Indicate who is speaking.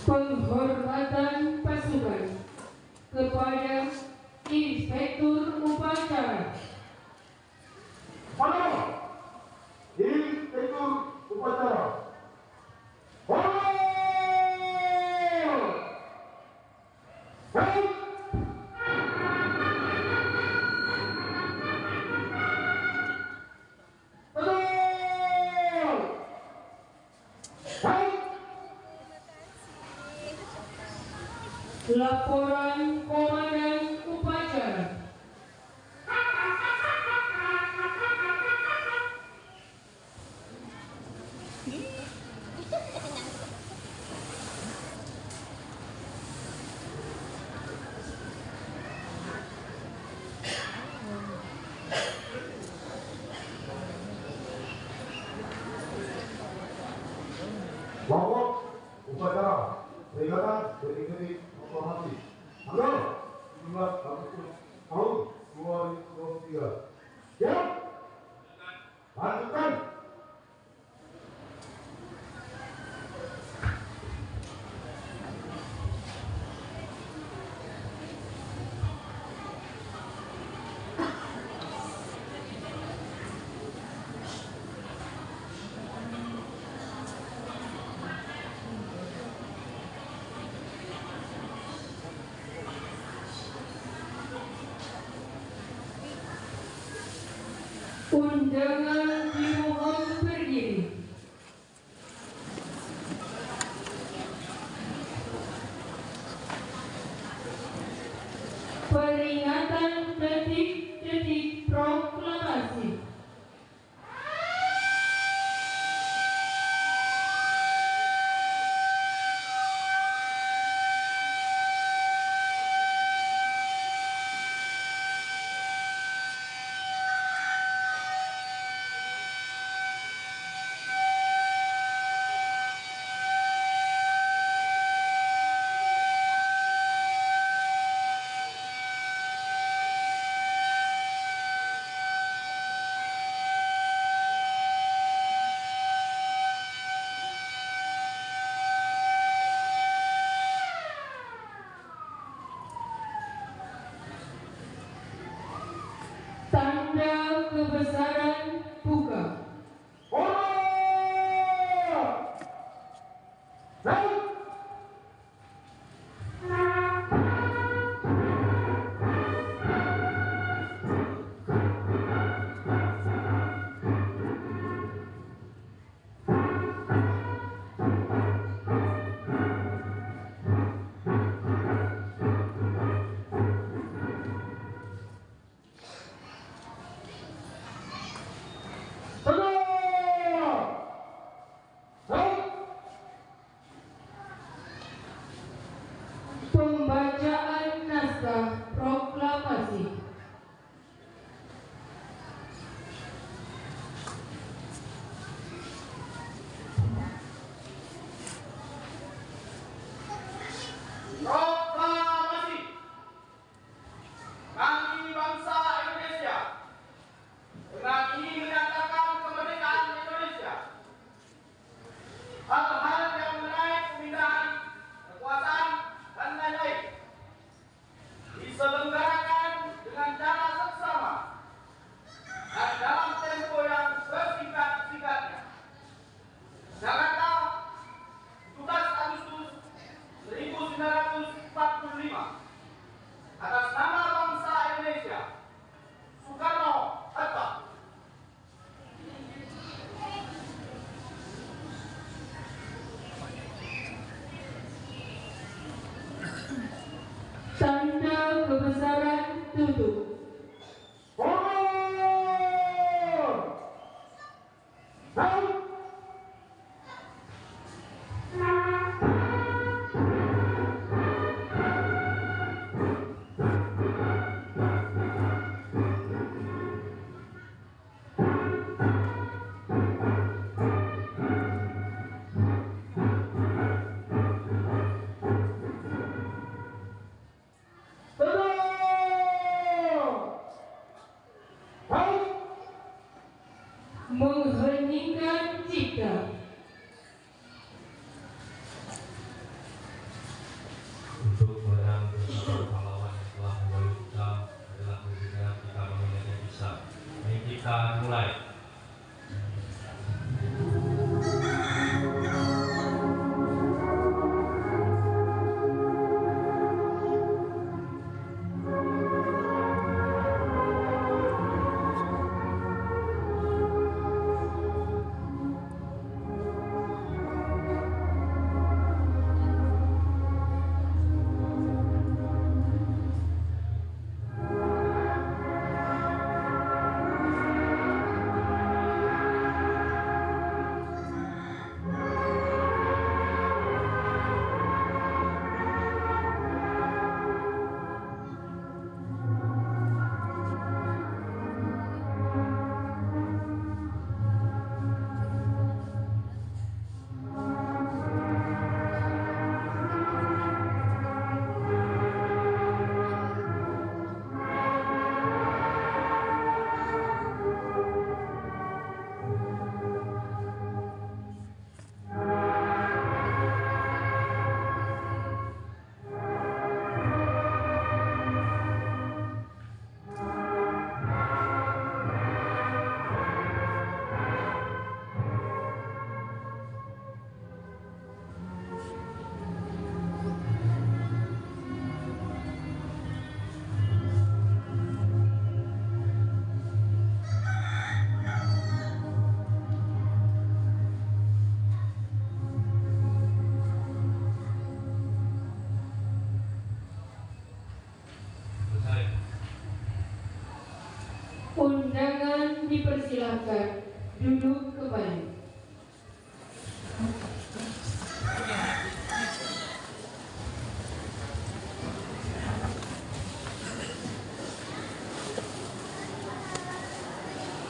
Speaker 1: Penghormatan pasukan kepada Inspektur Upacara.
Speaker 2: Mana? Inspektur Upacara.
Speaker 1: Laporan Komandan Upacara.
Speaker 2: Bahwa upacara peringatan dari proklamasi tanggal 17 Agustus tahun 2023. Ya, lanjutkan.
Speaker 1: Undangan dimohon berdiri. Peringatan detik-detik proklamasi. Tanda kebesaran buka. Pembacaan naskah proklamasi.
Speaker 3: Proklamasi kami bangsa Indonesia dengan ini menyatakan kemerdekaan Indonesia. Hal-hal yang mengenai pemindahan kekuasaan dan lain-lain diselenggarakan dengan cara seksama dan dalam tempo yang sesingkat-singkatnya. Jakarta, 17 Agustus 1945. Atas nama bangsa Indonesia, Soekarno Hatta.
Speaker 1: Tanda kebesaran tutup. dipersilahkan duduk kembali.